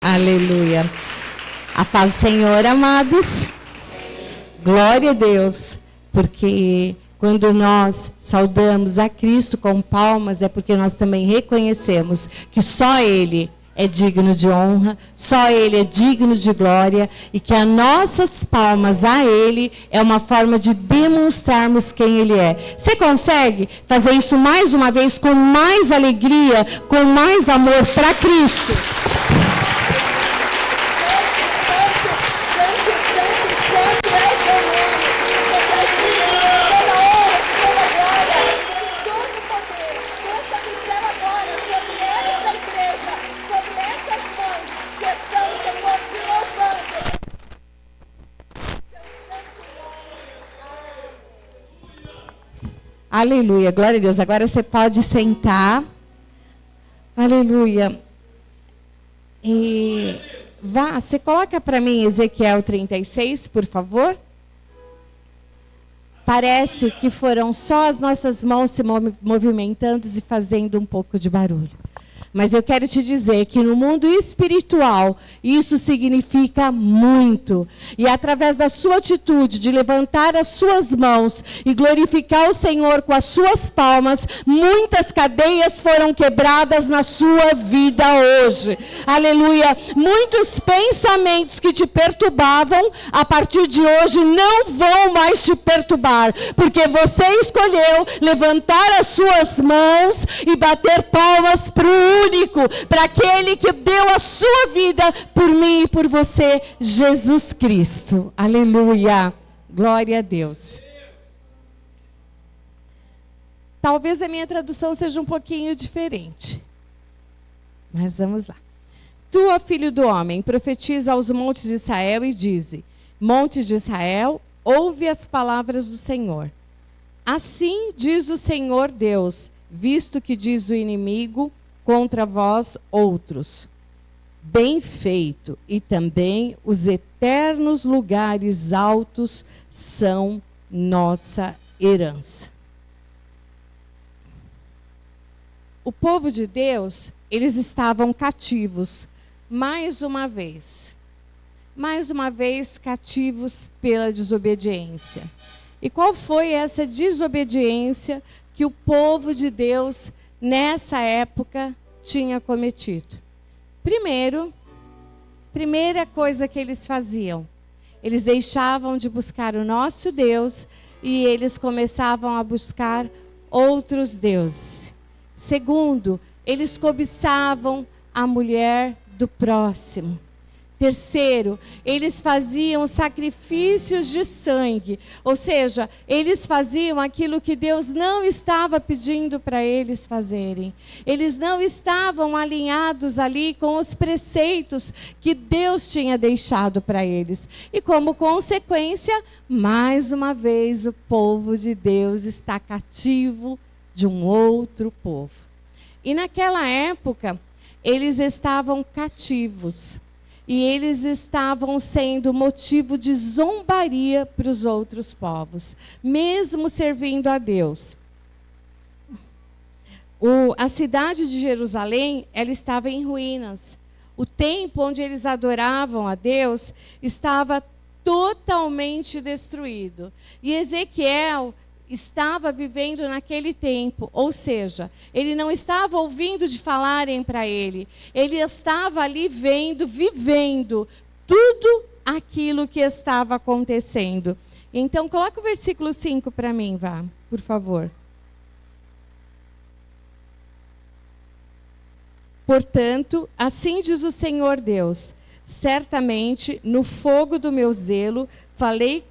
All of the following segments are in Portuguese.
Aleluia. A paz do Senhor, amados. Glória a Deus. Porque quando nós saudamos a Cristo com palmas, é porque nós também reconhecemos que só Ele é digno de honra, só Ele é digno de glória, e que as nossas palmas a Ele é uma forma de demonstrarmos quem Ele é. Você consegue fazer isso mais uma vez, com mais alegria, com mais amor para Cristo? Aleluia, glória a Deus. Agora você pode sentar. Aleluia. E você coloca para mim Ezequiel 36, por favor. Parece que foram só as nossas mãos se movimentando e fazendo um pouco de barulho. Mas eu quero te dizer que no mundo espiritual, isso significa muito. E através da sua atitude de levantar as suas mãos e glorificar o Senhor com as suas palmas, muitas cadeias foram quebradas na sua vida hoje. Aleluia. Muitos pensamentos que te perturbavam, a partir de hoje não vão mais te perturbar. Porque você escolheu levantar as suas mãos e bater palmas para o único, para aquele que deu a sua vida por mim e por você, Jesus Cristo. Aleluia. Glória a Deus. Talvez a minha tradução seja um pouquinho diferente. Mas vamos lá. Tu, ó filho do homem, profetiza aos montes de Israel e dize: montes de Israel, ouve as palavras do Senhor. Assim diz o Senhor Deus, visto que diz o inimigo contra vós outros: bem feito, e também os eternos lugares altos são nossa herança. O povo de Deus, eles estavam cativos, mais uma vez cativos pela desobediência. E qual foi essa desobediência que o povo de Deus nessa época tinha cometido? Primeira coisa que eles faziam, eles deixavam de buscar o nosso Deus e eles começavam a buscar outros deuses. Segundo, eles cobiçavam a mulher do próximo. Terceiro, eles faziam sacrifícios de sangue, ou seja, eles faziam aquilo que Deus não estava pedindo para eles fazerem. Eles não estavam alinhados ali com os preceitos que Deus tinha deixado para eles. E como consequência, mais uma vez o povo de Deus está cativo de um outro povo. E naquela época, eles estavam cativos. E eles estavam sendo motivo de zombaria para os outros povos, mesmo servindo a Deus. A cidade de Jerusalém, ela estava em ruínas. O templo onde eles adoravam a Deus estava totalmente destruído. E Ezequiel estava vivendo naquele tempo, ou seja, ele não estava ouvindo de falarem para ele, ele estava ali vivendo tudo aquilo que estava acontecendo. Então, coloca o versículo 5 para mim, por favor. Portanto, assim diz o Senhor Deus: certamente no fogo do meu zelo falei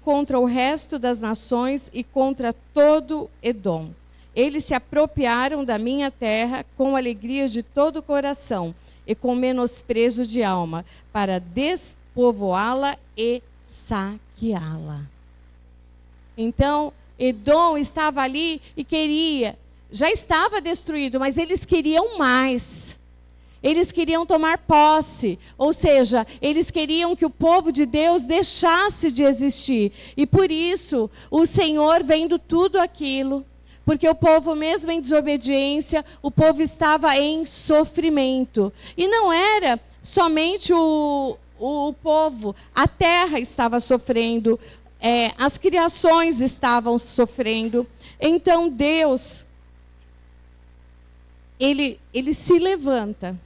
contra o resto das nações e contra todo Edom. Eles se apropriaram da minha terra com alegria de todo o coração e com menosprezo de alma, para despovoá-la e saqueá-la. Então, Edom estava ali e já estava destruído, mas eles queriam mais. Eles queriam tomar posse, ou seja, eles queriam que o povo de Deus deixasse de existir. E por isso, o Senhor, vendo tudo aquilo, Porque o povo, mesmo em desobediência, o povo estava em sofrimento. E não era somente o povo, a terra estava sofrendo, as criações estavam sofrendo. Então Deus, ele se levanta.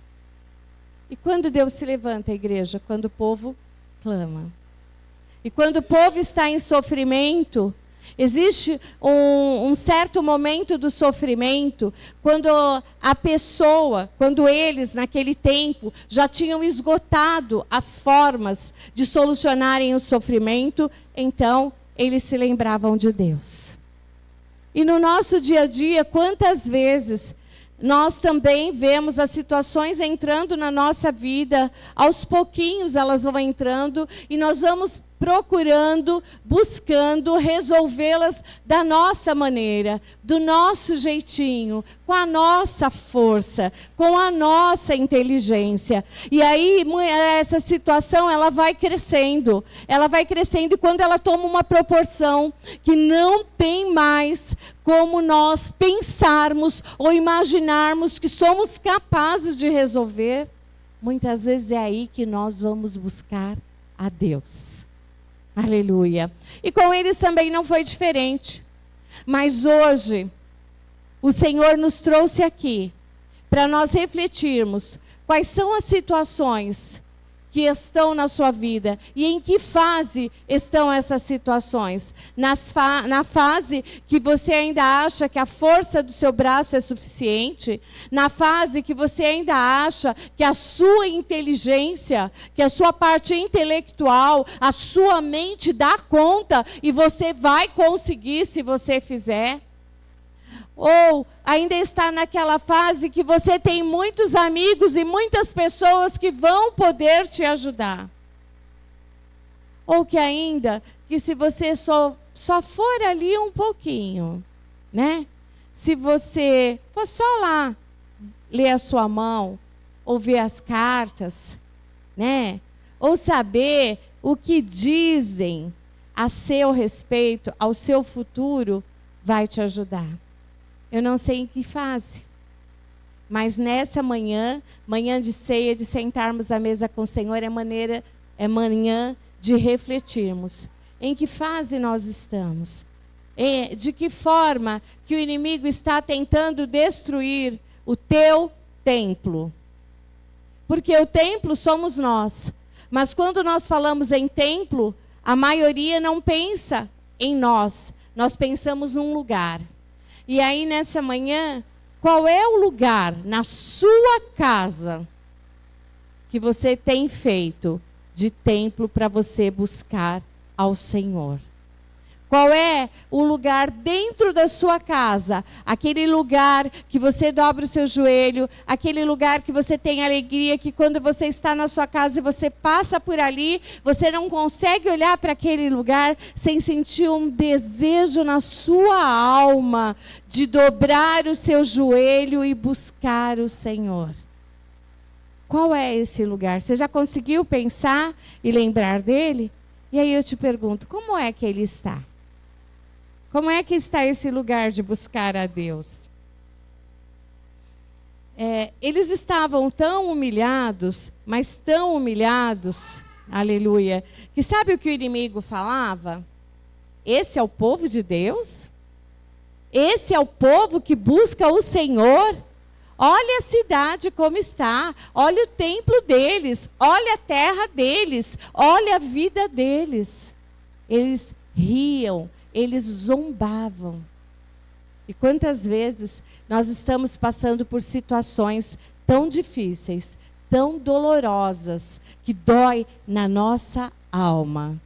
E quando Deus se levanta, igreja? Quando o povo clama. E quando o povo está em sofrimento, existe um certo momento do sofrimento, quando a pessoa, quando eles, naquele tempo, já tinham esgotado as formas de solucionarem o sofrimento, então eles se lembravam de Deus. E no nosso dia a dia, quantas vezes nós também vemos as situações entrando na nossa vida, aos pouquinhos elas vão entrando, e nós vamos procurando, buscando resolvê-las da nossa maneira, do nosso jeitinho, com a nossa força, com a nossa inteligência. E aí essa situação ela vai crescendo, e quando ela toma uma proporção que não tem mais como nós pensarmos ou imaginarmos que somos capazes de resolver, muitas vezes é aí que nós vamos buscar a Deus. Aleluia. E com eles também não foi diferente. Mas hoje, o Senhor nos trouxe aqui para nós refletirmos quais são as situações que estão na sua vida e em que fase estão essas situações. Na fase que você ainda acha que a força do seu braço é suficiente, na fase que você ainda acha que a sua inteligência, que a sua parte intelectual, a sua mente dá conta e você vai conseguir se você fizer. Ou ainda está naquela fase que você tem muitos amigos e muitas pessoas que vão poder te ajudar. Ou que ainda, que se você só for ali um pouquinho, né? Se você for só lá ler a sua mão, ou ver as cartas, né? Ou saber o que dizem a seu respeito, ao seu futuro, vai te ajudar. Eu não sei em que fase, mas nessa manhã de ceia, de sentarmos à mesa com o Senhor, é manhã de refletirmos. Em que fase nós estamos? De que forma que o inimigo está tentando destruir o teu templo? Porque o templo somos nós. Mas quando nós falamos em templo, a maioria não pensa em nós. Nós pensamos num lugar. E aí, nessa manhã, qual é o lugar na sua casa que você tem feito de templo para você buscar ao Senhor? Qual é o lugar dentro da sua casa? Aquele lugar que você dobra o seu joelho, aquele lugar que você tem alegria, que quando você está na sua casa e você passa por ali, você não consegue olhar para aquele lugar sem sentir um desejo na sua alma de dobrar o seu joelho e buscar o Senhor. Qual é esse lugar? Você já conseguiu pensar e lembrar dele? E aí eu te pergunto, como é que ele está? Como é que está esse lugar de buscar a Deus? Eles estavam tão humilhados, mas tão humilhados, aleluia, que sabe o que o inimigo falava? Esse é o povo de Deus? Esse é o povo que busca o Senhor? Olha a cidade como está, olha o templo deles, olha a terra deles, olha a vida deles. Eles riam. Eles zombavam. E quantas vezes nós estamos passando por situações tão difíceis, tão dolorosas, que dói na nossa alma.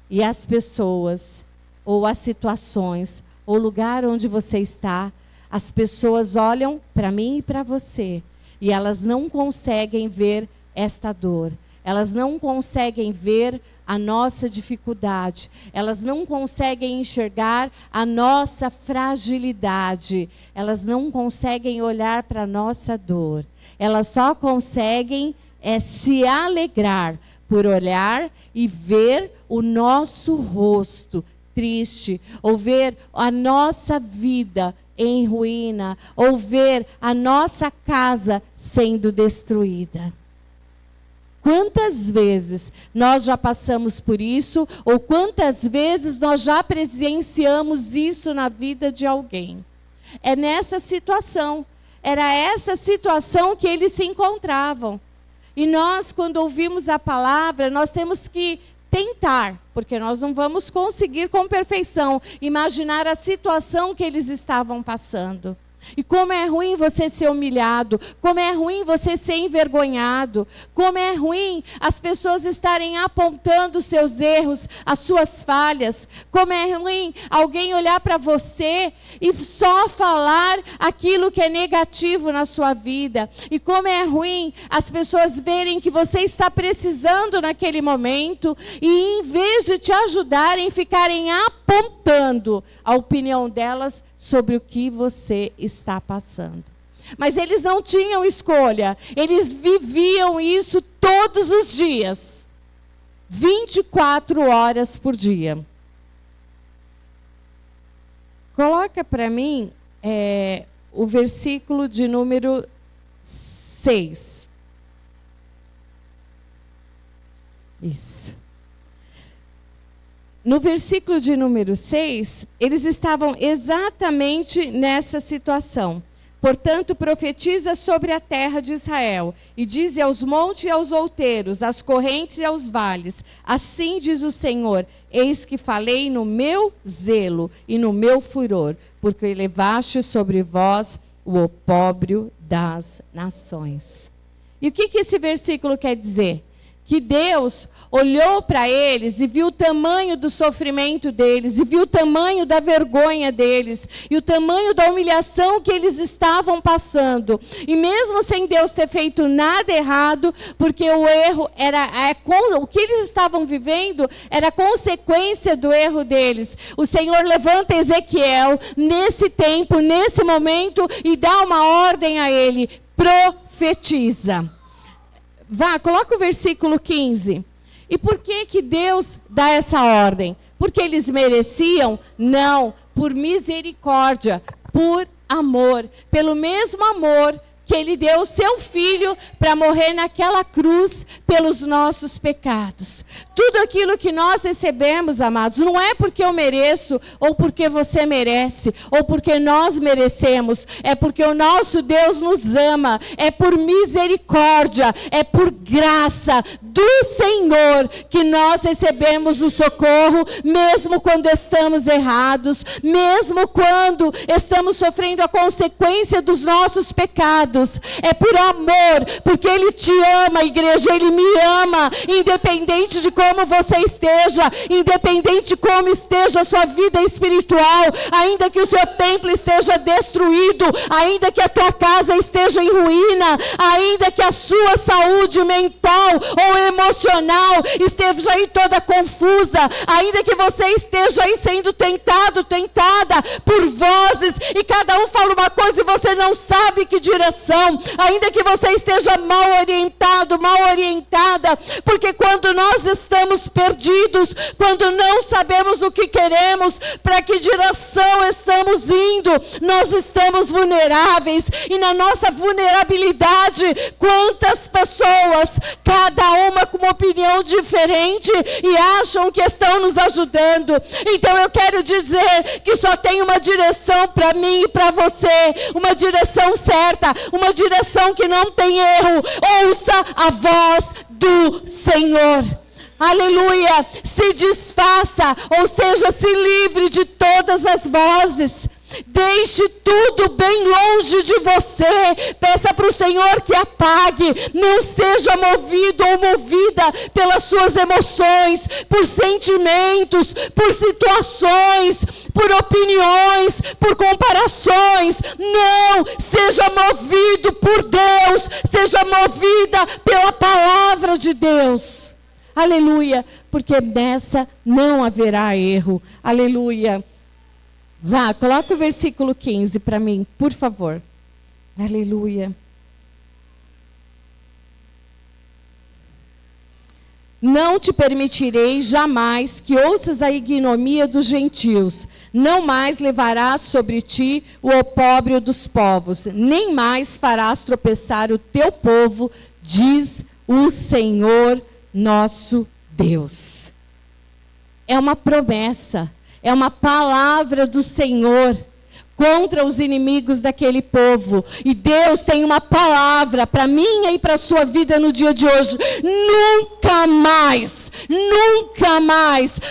E as pessoas, ou as situações, ou o lugar onde você está, as pessoas olham para mim e para você, e elas não conseguem ver esta dor. Elas não conseguem ver a nossa dificuldade. Elas não conseguem enxergar a nossa fragilidade. Elas não conseguem olhar para a nossa dor. Elas só conseguem se alegrar por olhar e ver o nosso rosto triste, ou ver a nossa vida em ruína, ou ver a nossa casa sendo destruída. Quantas vezes nós já passamos por isso, ou quantas vezes nós já presenciamos isso na vida de alguém? É nessa situação, era essa situação que eles se encontravam. E nós, quando ouvimos a palavra, nós temos que tentar, porque nós não vamos conseguir com perfeição imaginar a situação que eles estavam passando. E como é ruim você ser humilhado, como é ruim você ser envergonhado, como é ruim as pessoas estarem apontando os seus erros, as suas falhas, como é ruim alguém olhar para você e só falar aquilo que é negativo na sua vida, e como é ruim as pessoas verem que você está precisando naquele momento e em vez de te ajudarem, ficarem apontando a opinião delas sobre o que você está passando. Mas eles não tinham escolha, eles viviam isso todos os dias, 24 horas por dia. Coloca para mim o versículo de número 6. Isso. No versículo de número 6, eles estavam exatamente nessa situação. Portanto, profetiza sobre a terra de Israel, e dize aos montes e aos outeiros, às correntes e aos vales, assim diz o Senhor, eis que falei no meu zelo e no meu furor, porque levaste sobre vós o opróbrio das nações. E o que esse versículo quer dizer? Que Deus olhou para eles e viu o tamanho do sofrimento deles, e viu o tamanho da vergonha deles, e o tamanho da humilhação que eles estavam passando. E mesmo sem Deus ter feito nada errado, porque o erro o que eles estavam vivendo era consequência do erro deles. O Senhor levanta Ezequiel nesse tempo, nesse momento, e dá uma ordem a ele: profetiza. Coloca o versículo 15. E por que Deus dá essa ordem? Porque eles mereciam? Não, por misericórdia, por amor. Pelo mesmo amor que Ele deu o seu Filho para morrer naquela cruz pelos nossos pecados. Tudo aquilo que nós recebemos, amados, não é porque eu mereço, ou porque você merece, ou porque nós merecemos. É porque o nosso Deus nos ama. É por misericórdia, é por graça do Senhor que nós recebemos o socorro, mesmo quando estamos errados, mesmo quando estamos sofrendo a consequência dos nossos pecados. É por amor, porque Ele te ama, igreja, Ele me ama, independente de como você esteja, independente de como esteja a sua vida espiritual, ainda que o seu templo esteja destruído, ainda que a tua casa esteja em ruína, ainda que a sua saúde mental ou emocional esteja aí toda confusa, ainda que você esteja aí sendo tentada por vozes, e cada um fala uma coisa e você não sabe que direção, ainda que você esteja mal orientado, mal orientada, porque quando nós estamos perdidos, quando não sabemos o que queremos, para que direção estamos indo, nós estamos vulneráveis, e na nossa vulnerabilidade, quantas pessoas, cada uma com uma opinião diferente, e acham que estão nos ajudando. Então eu quero dizer que só tem uma direção para mim e para você, uma direção certa, uma direção que não tem erro. Ouça a voz do Senhor. Aleluia. Se desfaça, ou seja, se livre de todas as vozes. Deixe tudo bem longe de você. Peça para o Senhor que apague. Não seja movido ou movida pelas suas emoções, por sentimentos, por situações, por opiniões, por comparações. Não, seja movido por Deus. Seja movida pela palavra de Deus. Aleluia. Porque nessa não haverá erro. Aleluia. Coloca o versículo 15 para mim, por favor. Aleluia. Não te permitirei jamais que ouças a ignomínia dos gentios. Não mais levarás sobre ti o opróbrio dos povos, nem mais farás tropeçar o teu povo, diz o Senhor nosso Deus. É uma promessa, é uma palavra do Senhor contra os inimigos daquele povo. E Deus tem uma palavra para minha e para a sua vida no dia de hoje. Nunca mais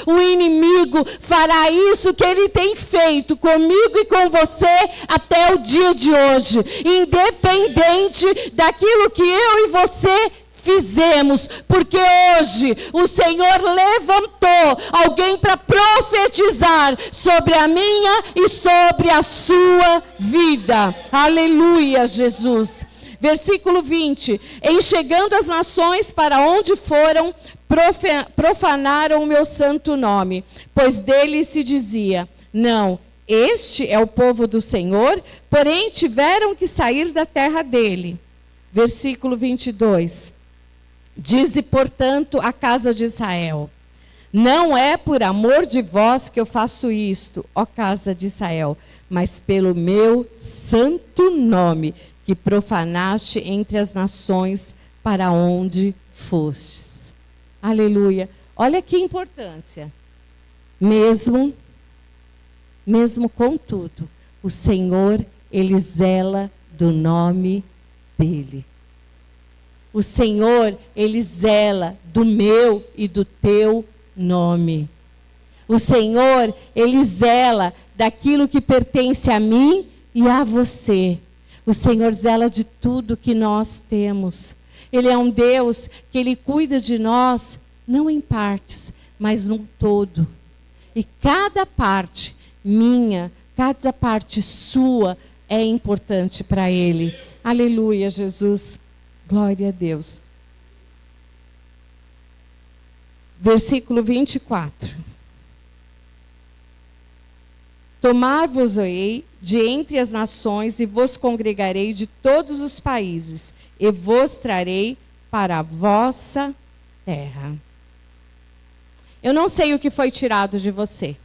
o inimigo fará isso que ele tem feito comigo e com você até o dia de hoje. Independente daquilo que eu e você fizemos, porque hoje o Senhor levantou alguém para profetizar sobre a minha e sobre a sua vida. Aleluia, Jesus. Versículo 20. Em chegando as nações para onde foram, profanaram o meu santo nome, pois dele se dizia: não, este é o povo do Senhor, porém tiveram que sair da terra dele. Versículo 22. Dize, portanto, a casa de Israel: não é por amor de vós que eu faço isto, ó casa de Israel, mas pelo meu santo nome, que profanaste entre as nações para onde fostes. Aleluia. Olha que importância. Mesmo com tudo, o Senhor, ele zela do nome dele. O Senhor, ele zela do meu e do teu nome. O Senhor, ele zela daquilo que pertence a mim e a você. O Senhor zela de tudo que nós temos. Ele é um Deus que ele cuida de nós, não em partes, mas num todo. E cada parte minha, cada parte sua é importante para ele. Aleluia, Jesus. Glória a Deus. Versículo 24. Tomar-vos-ei de entre as nações e vos congregarei de todos os países e vos trarei para a vossa terra. Eu não sei o que foi tirado de você.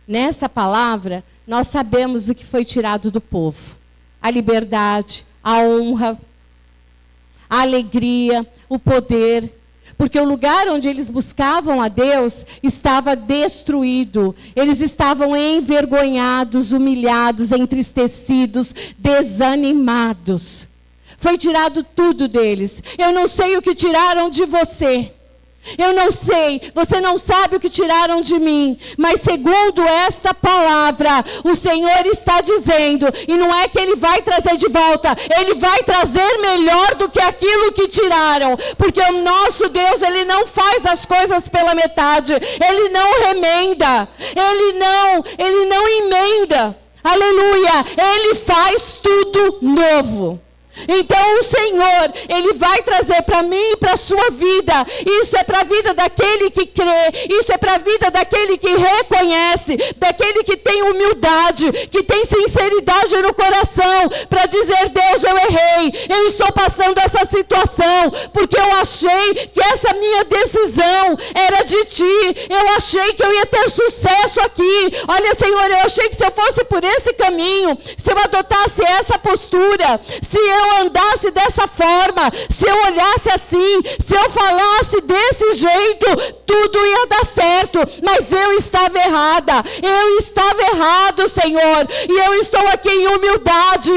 Nessa palavra, nós sabemos o que foi tirado do povo. A liberdade, a honra, a alegria, o poder, porque o lugar onde eles buscavam a Deus estava destruído. Eles estavam envergonhados, humilhados, entristecidos, desanimados. Foi tirado tudo deles. Eu não sei o que tiraram de você. Eu não sei, você não sabe o que tiraram de mim, mas segundo esta palavra, o Senhor está dizendo, e não é que Ele vai trazer de volta, Ele vai trazer melhor do que aquilo que tiraram, porque o nosso Deus, Ele não faz as coisas pela metade, Ele não remenda, Ele não emenda, aleluia, Ele faz tudo novo. Então o Senhor, Ele vai trazer para mim e para a sua vida. Isso é para a vida daquele que crê. Isso é para a vida daquele que reconhece. Daquele que tem humildade, que tem sinceridade no coração. Para dizer, Deus, eu errei. Eu estou passando essa situação. Porque eu achei que essa minha decisão era de Ti. Eu achei que eu ia ter sucesso aqui. Olha, Senhor, eu achei que se eu fosse por esse caminho, se eu adotasse essa postura, se eu andasse dessa forma, se eu olhasse assim, se eu falasse desse jeito, tudo ia dar certo, mas eu estava errada, eu estava errado, Senhor, e eu estou aqui em humildade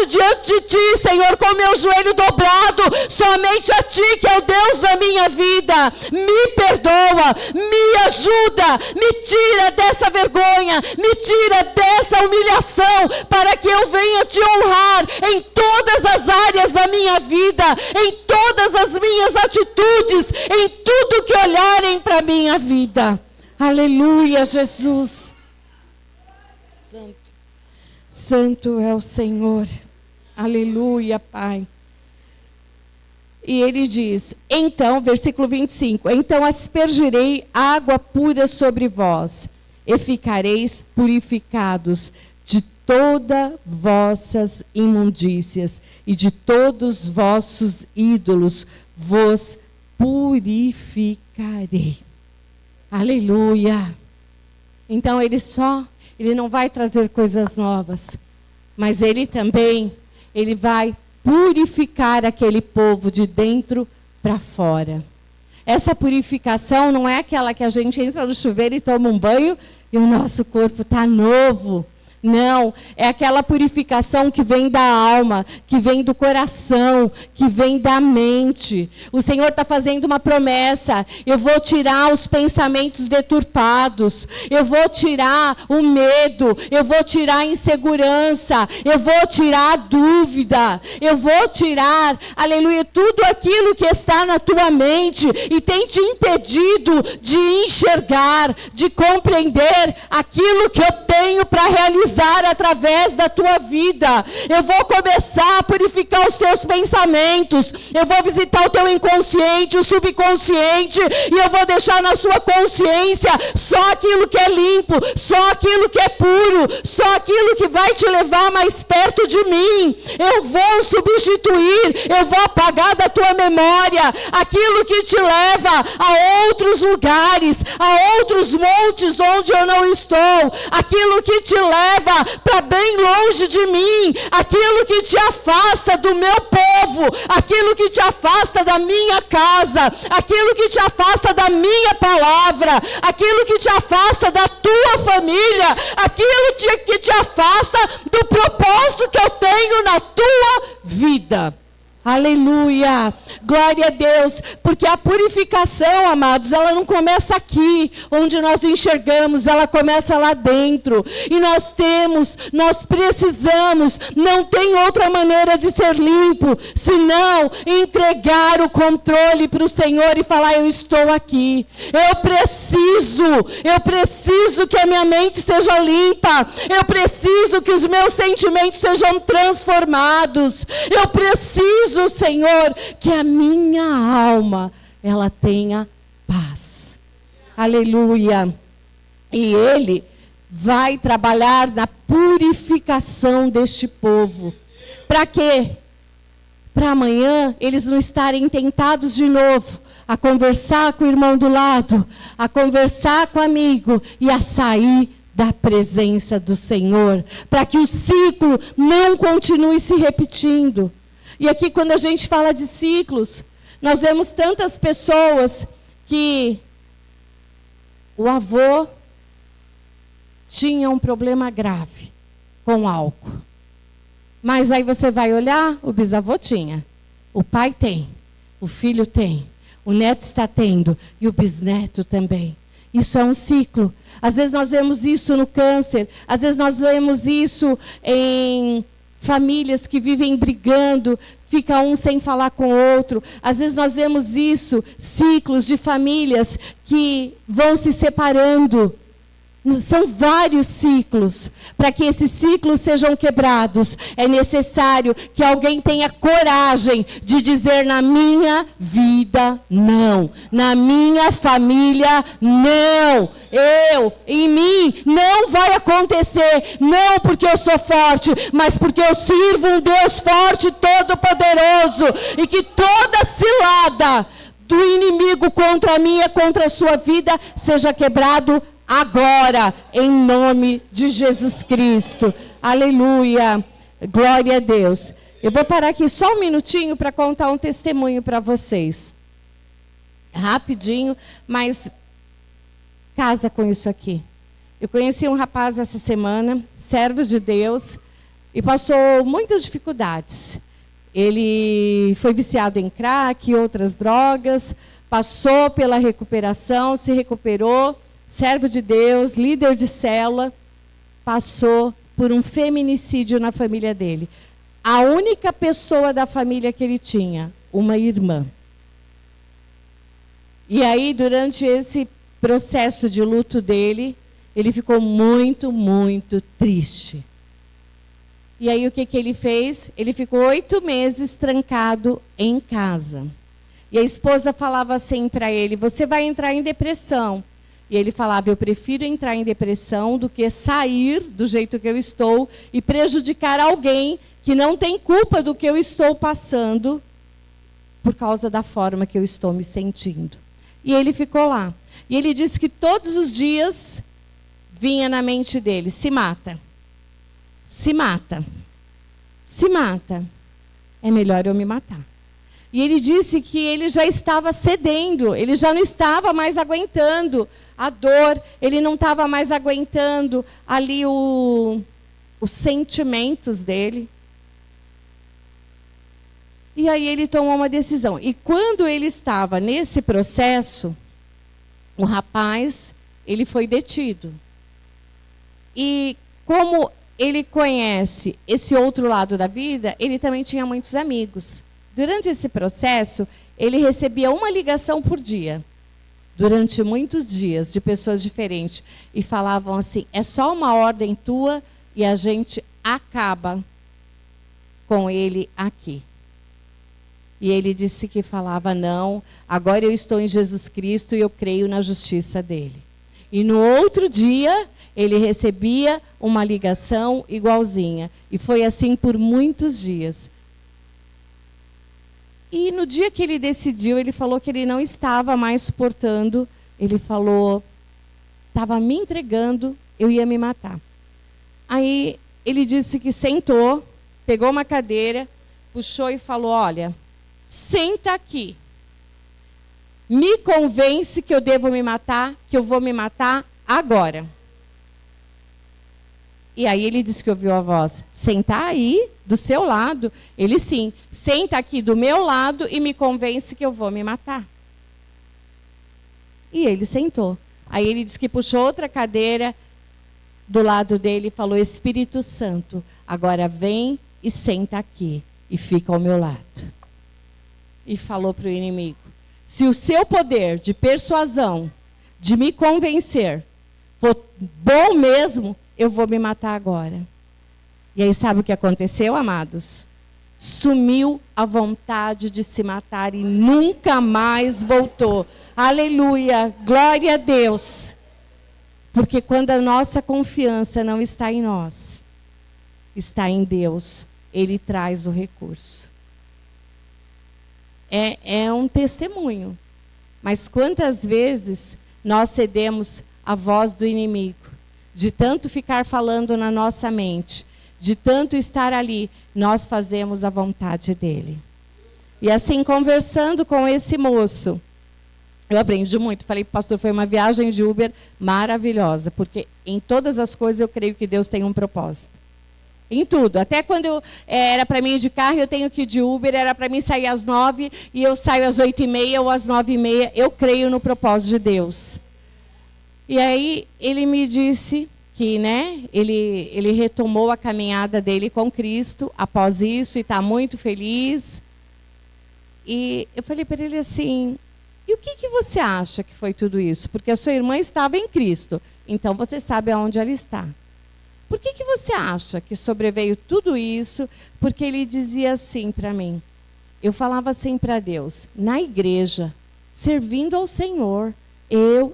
diante de Ti, Senhor, com meu joelho dobrado, somente a Ti, que é o Deus da minha vida. Me perdoa, me ajuda, me tira dessa vergonha, me tira dessa humilhação, para que eu venha Te honrar em todas as áreas da minha vida, em todas as minhas atitudes, em tudo que olharem para a minha vida. Aleluia, Jesus. Santo é o Senhor. Aleluia, Pai. E ele diz, então, versículo 25, então aspergirei água pura sobre vós, e ficareis purificados de todas vossas imundícias, e de todos vossos ídolos vos purificarei. Aleluia. Então ele não vai trazer coisas novas, mas ele vai purificar aquele povo de dentro para fora. Essa purificação não é aquela que a gente entra no chuveiro e toma um banho e o nosso corpo está novo. Não, é aquela purificação que vem da alma, que vem do coração, que vem da mente. O Senhor está fazendo uma promessa: eu vou tirar os pensamentos deturpados, eu vou tirar o medo, eu vou tirar a insegurança, eu vou tirar a dúvida, eu vou tirar, aleluia, tudo aquilo que está na tua mente e tem te impedido de enxergar, de compreender aquilo que eu tenho para realizar através da tua vida. Eu vou começar a purificar os teus pensamentos, eu vou visitar o teu inconsciente, o subconsciente, e eu vou deixar na sua consciência só aquilo que é limpo, só aquilo que é puro, só aquilo que vai te levar mais perto de mim. Eu vou substituir, eu vou apagar da tua memória aquilo que te leva a outros lugares, a outros montes onde eu não estou, aquilo que te leva para bem longe de mim, aquilo que te afasta do meu povo, aquilo que te afasta da minha casa, aquilo que te afasta da minha palavra, aquilo que te afasta da tua família, aquilo que te afasta do propósito que eu tenho na tua vida. Aleluia, glória a Deus, porque a purificação, amados, ela não começa aqui, onde nós enxergamos, ela começa lá dentro, e nós precisamos, não tem outra maneira de ser limpo, senão entregar o controle para o Senhor e falar: eu estou aqui, eu preciso que a minha mente seja limpa, eu preciso que os meus sentimentos sejam transformados, eu preciso, Senhor, que a minha alma, ela tenha paz. Aleluia. E Ele vai trabalhar na purificação deste povo. Para quê? Para amanhã eles não estarem tentados de novo a conversar com o irmão do lado, a conversar com o amigo e a sair da presença do Senhor, para que o ciclo não continue se repetindo. E aqui, quando a gente fala de ciclos, nós vemos tantas pessoas que o avô tinha um problema grave com álcool. Mas aí você vai olhar, o bisavô tinha, o pai tem, o filho tem, o neto está tendo e o bisneto também. Isso é um ciclo. Às vezes nós vemos isso no câncer, às vezes nós vemos isso em famílias que vivem brigando, fica um sem falar com o outro. Às vezes nós vemos isso, ciclos de famílias que vão se separando. São vários ciclos. Para que esses ciclos sejam quebrados, é necessário que alguém tenha coragem de dizer: na minha vida, não. Na minha família, não. Em mim, não vai acontecer. Não porque eu sou forte, mas porque eu sirvo um Deus forte, todo-poderoso. E que toda cilada do inimigo contra mim e contra a sua vida seja quebrado agora, em nome de Jesus Cristo. Aleluia. Glória a Deus. Eu vou parar aqui só um minutinho para contar um testemunho para vocês. Rapidinho, mas casa com isso aqui. Eu conheci um rapaz essa semana, servo de Deus, e passou muitas dificuldades. Ele foi viciado em crack e outras drogas, passou pela recuperação, se recuperou, servo de Deus, líder de célula, passou por um feminicídio na família dele. A única pessoa da família que ele tinha, uma irmã. E aí, durante esse processo de luto dele, ele ficou muito, muito triste. E aí, o que ele fez? Ele ficou 8 meses trancado em casa. E a esposa falava assim para ele: você vai entrar em depressão. E ele falava: eu prefiro entrar em depressão do que sair do jeito que eu estou e prejudicar alguém que não tem culpa do que eu estou passando por causa da forma que eu estou me sentindo. E ele ficou lá. E ele disse que todos os dias vinha na mente dele: se mata. Se mata. Se mata. É melhor eu me matar. E ele disse que ele já estava cedendo, ele já não estava mais aguentando a dor, ele não estava mais aguentando ali os sentimentos dele. E aí ele tomou uma decisão. E quando ele estava nesse processo, o rapaz, ele foi detido. E como ele conhece esse outro lado da vida, ele também tinha muitos amigos. Durante esse processo, ele recebia uma ligação por dia, durante muitos dias, de pessoas diferentes. E falavam assim: é só uma ordem tua e a gente acaba com ele aqui. E ele disse que falava: não, agora eu estou em Jesus Cristo e eu creio na justiça dele. E no outro dia, ele recebia uma ligação igualzinha. E foi assim por muitos dias. E no dia que ele decidiu, ele falou que ele não estava mais suportando. Ele falou: estava me entregando, eu ia me matar. Aí ele disse que sentou, pegou uma cadeira, puxou e falou: olha, senta aqui. Me convence que eu devo me matar, que eu vou me matar agora. E aí ele disse que ouviu a voz: sentar aí, do seu lado. Ele sim, senta aqui do meu lado e me convence que eu vou me matar. E ele sentou. Aí ele disse que puxou outra cadeira do lado dele e falou: Espírito Santo, agora vem e senta aqui e fica ao meu lado. E falou para o inimigo: se o seu poder de persuasão, de me convencer, for bom mesmo, eu vou me matar agora. E aí sabe o que aconteceu, amados? Sumiu a vontade de se matar e nunca mais voltou. Aleluia, glória a Deus. Porque quando a nossa confiança não está em nós, está em Deus, Ele traz o recurso. É um testemunho. Mas quantas vezes nós cedemos à voz do inimigo, de tanto ficar falando na nossa mente, de tanto estar ali, nós fazemos a vontade dele. E assim, conversando com esse moço, eu aprendi muito. Falei, pastor, foi uma viagem de Uber maravilhosa, porque em todas as coisas eu creio que Deus tem um propósito. Em tudo. Até quando era para mim ir de carro, eu tenho que ir de Uber, era para mim sair às 9 e eu saio às 8h30 ou às 9h30. Eu creio no propósito de Deus. E aí ele me disse que, né, ele retomou a caminhada dele com Cristo após isso e está muito feliz. E eu falei para ele assim: e o que você acha que foi tudo isso? Porque a sua irmã estava em Cristo, então você sabe aonde ela está. Por que você acha que sobreveio tudo isso? Porque ele dizia assim para mim, eu falava assim para Deus, na igreja, servindo ao Senhor,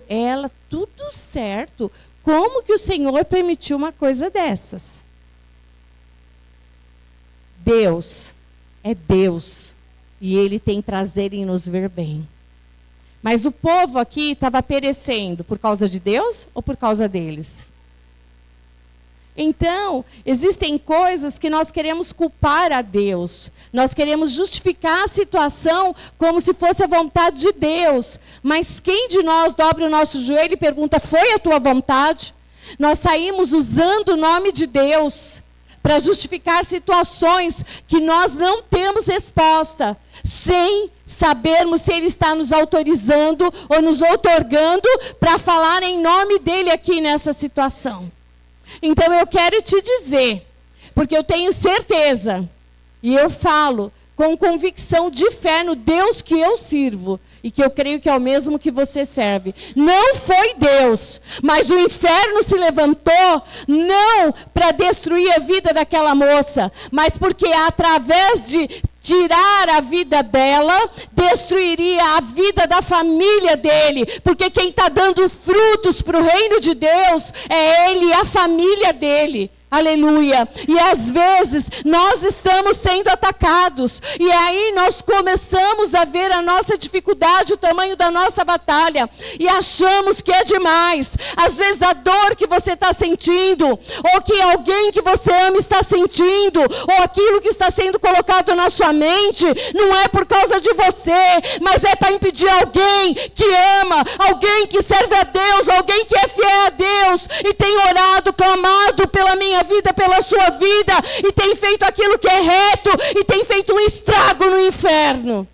ela, tudo certo. Como que o Senhor permitiu uma coisa dessas? Deus é Deus. E Ele tem prazer em nos ver bem. Mas o povo aqui estava perecendo por causa de Deus ou por causa deles? Então, existem coisas que nós queremos culpar a Deus. Nós queremos justificar a situação como se fosse a vontade de Deus. Mas quem de nós dobra o nosso joelho e pergunta, foi a tua vontade? Nós saímos usando o nome de Deus para justificar situações que nós não temos resposta, sem sabermos se Ele está nos autorizando ou nos outorgando para falar em nome dEle aqui nessa situação. Então eu quero te dizer, porque eu tenho certeza, e eu falo com convicção de fé no Deus que eu sirvo, e que eu creio que é o mesmo que você serve. Não foi Deus, mas o inferno se levantou, não para destruir a vida daquela moça, mas porque através de tirar a vida dela, destruiria a vida da família dele. Porque quem está dando frutos para o reino de Deus é ele e a família dele. Aleluia. E às vezes nós estamos sendo atacados. E aí nós começamos a ver a nossa dificuldade, o tamanho da nossa batalha. E achamos que é demais. Às vezes a dor que você está sentindo, ou que alguém que você ama está sentindo, ou aquilo que está sendo colocado na sua mente, não é por causa de você, mas é para impedir alguém que ama, alguém que serve a Deus, alguém que é fiel a Deus, e tem orado, clamado pela minha vida, pela sua vida, e tem feito aquilo que é reto, e tem feito um estrago no inferno.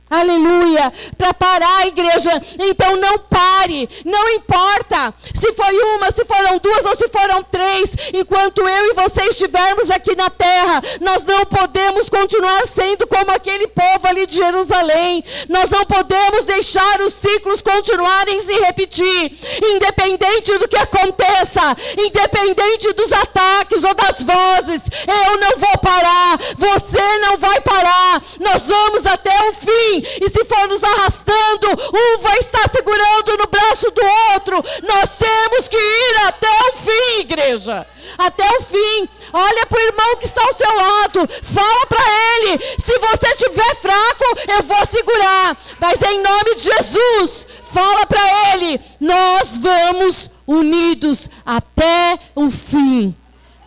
Aleluia, para parar a igreja. Então não pare, não importa se foi uma, se foram duas ou se foram três, enquanto eu e você estivermos aqui na terra, nós não podemos continuar sendo como aquele povo ali de Jerusalém. Nós não podemos deixar os ciclos continuarem se repetir, independente do que aconteça, independente dos ataques ou das vozes. Eu não vou parar, você não vai parar, nós vamos até o fim. E se for nos arrastando, um vai estar segurando no braço do outro. Nós temos que ir até o fim, igreja. Até o fim. Olha para o irmão que está ao seu lado. Fala para ele. Se você estiver fraco, eu vou segurar. Mas em nome de Jesus, fala para ele. Nós vamos unidos até o fim.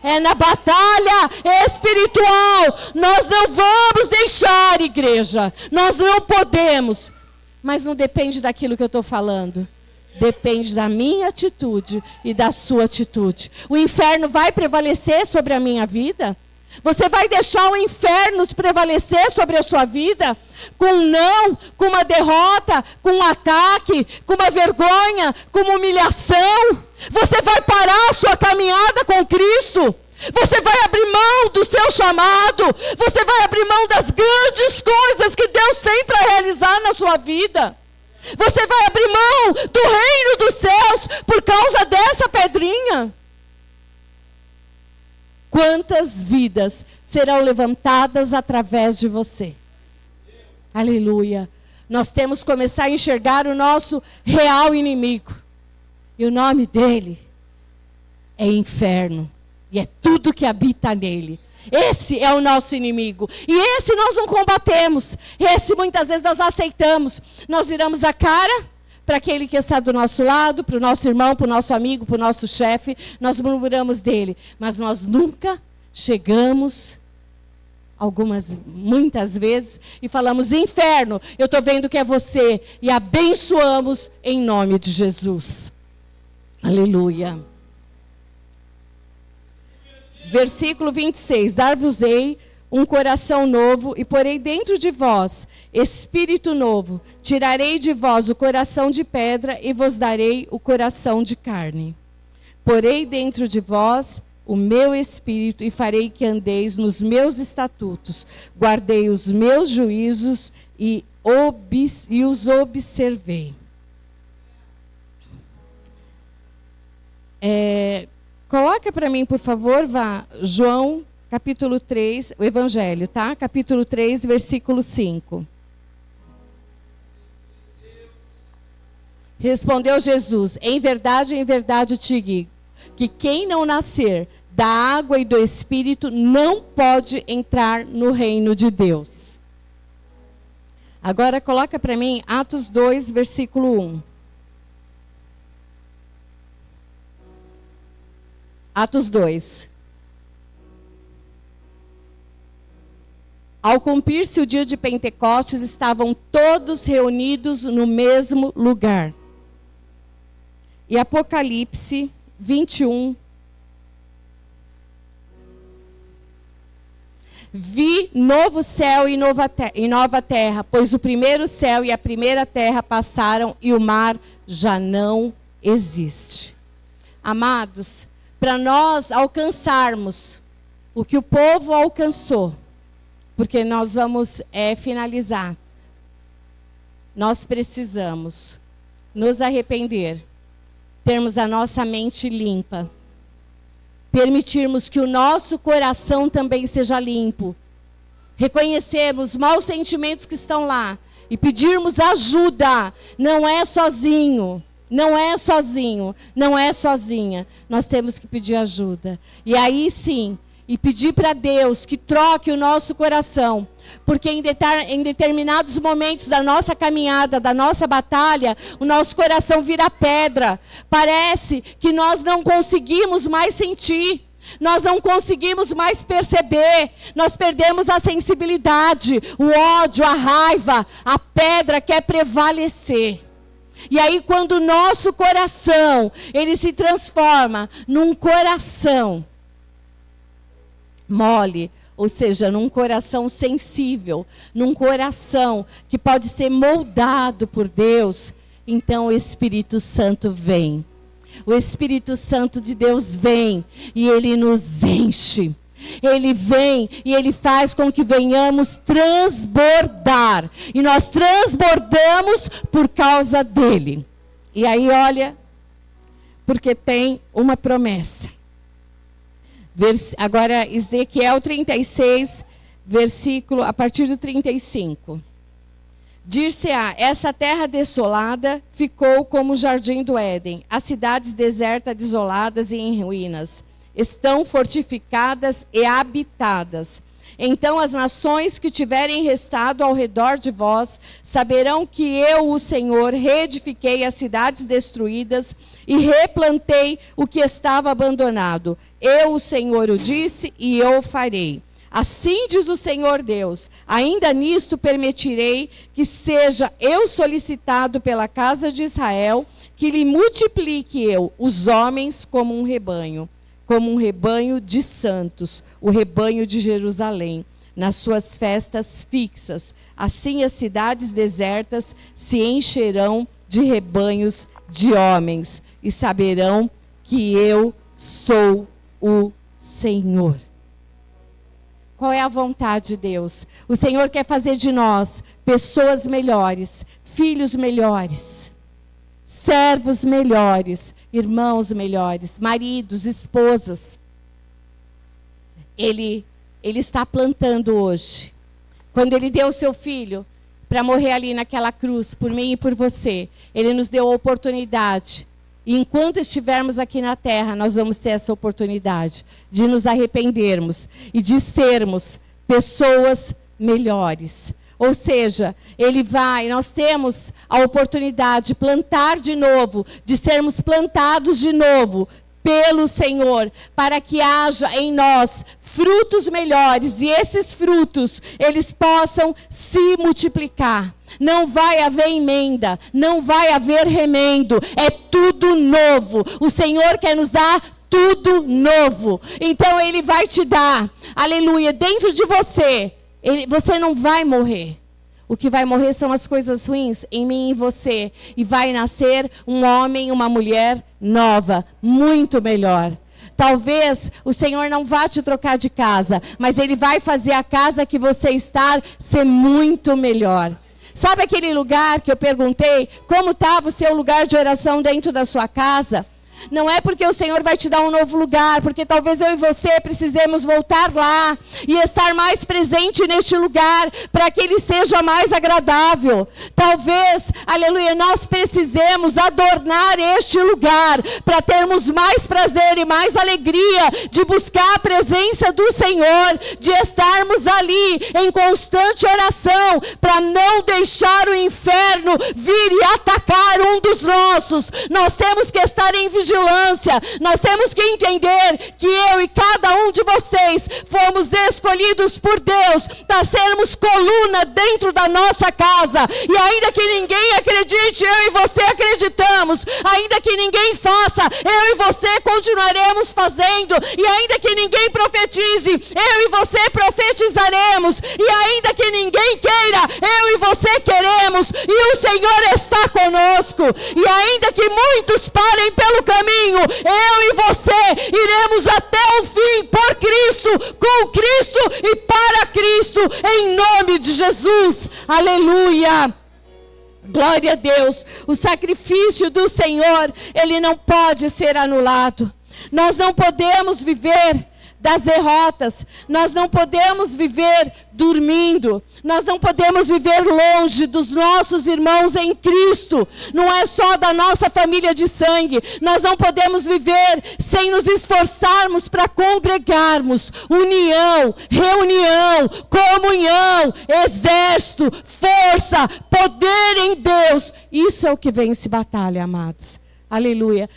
É na batalha espiritual. Nós não vamos deixar, igreja. Nós não podemos. Mas não depende daquilo que eu estou falando. Depende da minha atitude e da sua atitude. O inferno vai prevalecer sobre a minha vida? Você vai deixar o inferno prevalecer sobre a sua vida? Com um não, com uma derrota, com um ataque, com uma vergonha, com uma humilhação? Você vai parar a sua caminhada com Cristo? Você vai abrir mão do seu chamado? Você vai abrir mão das grandes coisas que Deus tem para realizar na sua vida? Você vai abrir mão do reino dos céus por causa dessa pedrinha? Quantas vidas serão levantadas através de você? Aleluia. Nós temos que começar a enxergar o nosso real inimigo. E o nome dele é inferno. E é tudo que habita nele. Esse é o nosso inimigo. E esse nós não combatemos. Esse muitas vezes nós aceitamos. Nós viramos a cara para aquele que está do nosso lado, para o nosso irmão, para o nosso amigo, para o nosso chefe. Nós murmuramos dele. Mas nós nunca chegamos, muitas vezes, e falamos: inferno, eu estou vendo que é você. E abençoamos em nome de Jesus. Aleluia. Versículo 26. Dar-vos-ei um coração novo e porei dentro de vós espírito novo. Tirarei de vós o coração de pedra e vos darei o coração de carne. Porei dentro de vós o meu espírito e farei que andeis nos meus estatutos. Guardei os meus juízos e os observei. Coloca para mim, por favor, João, capítulo 3, o Evangelho, tá? Capítulo 3, versículo 5. Respondeu Jesus: em verdade te digo, que quem não nascer da água e do Espírito não pode entrar no reino de Deus. Agora coloca para mim Atos 2, versículo 1. Atos 2. Ao cumprir-se o dia de Pentecostes, estavam todos reunidos no mesmo lugar. E Apocalipse 21. Vi novo céu e nova terra, pois o primeiro céu e a primeira terra passaram e o mar já não existe. Amados, para nós alcançarmos o que o povo alcançou, porque nós vamos finalizar, nós precisamos nos arrepender, termos a nossa mente limpa, permitirmos que o nosso coração também seja limpo, reconhecermos os maus sentimentos que estão lá e pedirmos ajuda. Não é sozinho. Não é sozinho, não é sozinha. Nós temos que pedir ajuda. E aí sim, e pedir para Deus que troque o nosso coração. Porque em determinados momentos da nossa caminhada, da nossa batalha, o nosso coração vira pedra. Parece que nós não conseguimos mais sentir. Nós não conseguimos mais perceber. Nós perdemos a sensibilidade, o ódio, a raiva. A pedra quer prevalecer. E aí quando o nosso coração, ele se transforma num coração mole, ou seja, num coração sensível, num coração que pode ser moldado por Deus, então o Espírito Santo vem. O Espírito Santo de Deus vem e ele nos enche. Ele vem e ele faz com que venhamos transbordar. E nós transbordamos por causa dele. E aí, olha, porque tem uma promessa. Agora, Ezequiel 36, versículo, a partir do 35. Dir-se-á, essa terra desolada ficou como o jardim do Éden. As cidades desertas, desoladas e em ruínas, estão fortificadas e habitadas. Então as nações que tiverem restado ao redor de vós saberão que eu, o Senhor, reedifiquei as cidades destruídas e replantei o que estava abandonado. Eu, o Senhor, o disse e eu o farei. Assim diz o Senhor Deus, ainda nisto permitirei que seja eu solicitado pela casa de Israel, que lhe multiplique eu os homens como um rebanho de santos, o rebanho de Jerusalém, nas suas festas fixas. Assim as cidades desertas se encherão de rebanhos de homens e saberão que eu sou o Senhor. Qual é a vontade de Deus? O Senhor quer fazer de nós pessoas melhores, filhos melhores, servos melhores, irmãos melhores, maridos, esposas. Ele está plantando hoje. Quando ele deu o seu filho para morrer ali naquela cruz, por mim e por você, ele nos deu a oportunidade. E enquanto estivermos aqui na terra, nós vamos ter essa oportunidade de nos arrependermos e de sermos pessoas melhores. Ou seja, nós temos a oportunidade de plantar de novo, de sermos plantados de novo pelo Senhor, para que haja em nós frutos melhores, e esses frutos, eles possam se multiplicar. Não vai haver emenda, não vai haver remendo, é tudo novo. O Senhor quer nos dar tudo novo. Então Ele vai te dar, aleluia, dentro de você. Você não vai morrer. O que vai morrer são as coisas ruins em mim e em você. E vai nascer um homem, uma mulher nova, muito melhor. Talvez o Senhor não vá te trocar de casa, mas Ele vai fazer a casa que você está ser muito melhor. Sabe aquele lugar que eu perguntei, como estava o seu lugar de oração dentro da sua casa? Não é porque o Senhor vai te dar um novo lugar, porque talvez eu e você precisemos voltar lá e estar mais presente neste lugar, para que ele seja mais agradável. Talvez, aleluia, nós precisemos adornar este lugar, para termos mais prazer e mais alegria de buscar a presença do Senhor, de estarmos ali em constante oração, para não deixar o inferno vir e atacar um dos nossos. Nós temos que estar em vigilância. Nós temos que entender que eu e cada um de vocês fomos escolhidos por Deus para sermos coluna dentro da nossa casa. E ainda que ninguém acredite, eu e você acreditamos. Ainda que ninguém faça, eu e você continuaremos fazendo. E ainda que ninguém profetize, eu e você profetizaremos. E ainda que ninguém queira, eu e você queremos. E o Senhor está conosco. E ainda que muitos parem pelo caminho, eu e você iremos até o fim por Cristo, com Cristo e para Cristo, em nome de Jesus. Aleluia! Glória a Deus. O sacrifício do Senhor, ele não pode ser anulado. Nós não podemos viver das derrotas. Nós não podemos viver dormindo. Nós não podemos viver longe dos nossos irmãos em Cristo. Não é só da nossa família de sangue. Nós não podemos viver sem nos esforçarmos para congregarmos. União, reunião, comunhão, exército, força, poder em Deus. Isso é o que vence batalha, amados. Aleluia.